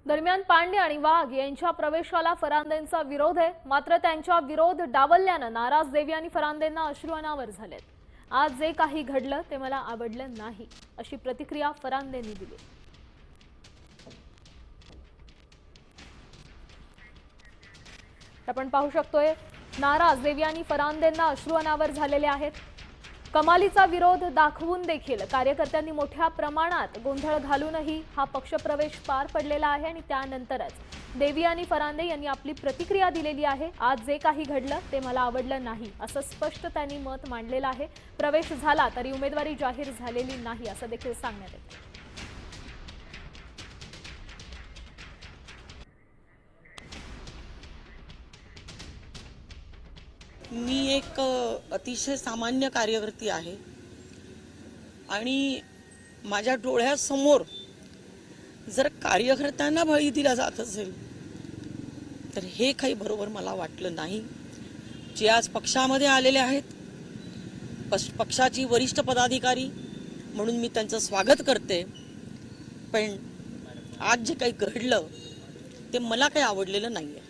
दरम्यान पांडे आणि वाघ यांच्या प्रवेशाला फरांदेंचा विरोध आहे। मात्र त्यांच्या विरोध डावलल्यानं नाराज देवी आणि फरांदेंना अश्रू अनावर झालेत। आज जे काही घडलं ते मला आवडलं नाही, अशी प्रतिक्रिया फरांदेंनी दिली। आपण पाहू शकतोय नाराज देवी आणि फरांदेंना अश्रू अनावर झालेले आहेत। कमालीचा विरोध दाखवून देखील कार्यकर्त्यांनी मोठ्या प्रमाणात गोंधळ घालूनही हा पक्षप्रवेश पार पडलेला आहे आणि त्यानंतरच देवी आणि फरांदे यांनी आपली प्रतिक्रिया दिलेली आहे। आज जे काही घडलं ते मला आवडलं नाही, असं स्पष्ट त्यांनी मत मांडलेलं आहे। प्रवेश झाला तरी उमेदवारी जाहीर झालेली नाही, असं देखील सांगण्यात येतं। मी एक अतिशय सामान्य कार्यकर्ती आहे आणि माझ्या डोळ्यासमोर जर कार्यकर्त्यांना बळी दिला जात असेल तर हे काही बरोबर मला वाटलं नाही। जे आज पक्षामध्ये आलेले आहेत, पक्षाची वरिष्ठ पदाधिकारी म्हणून मी त्यांचं स्वागत करते, पण आज जे काही घडलं ते मला काही आवडलेलं नाहीये।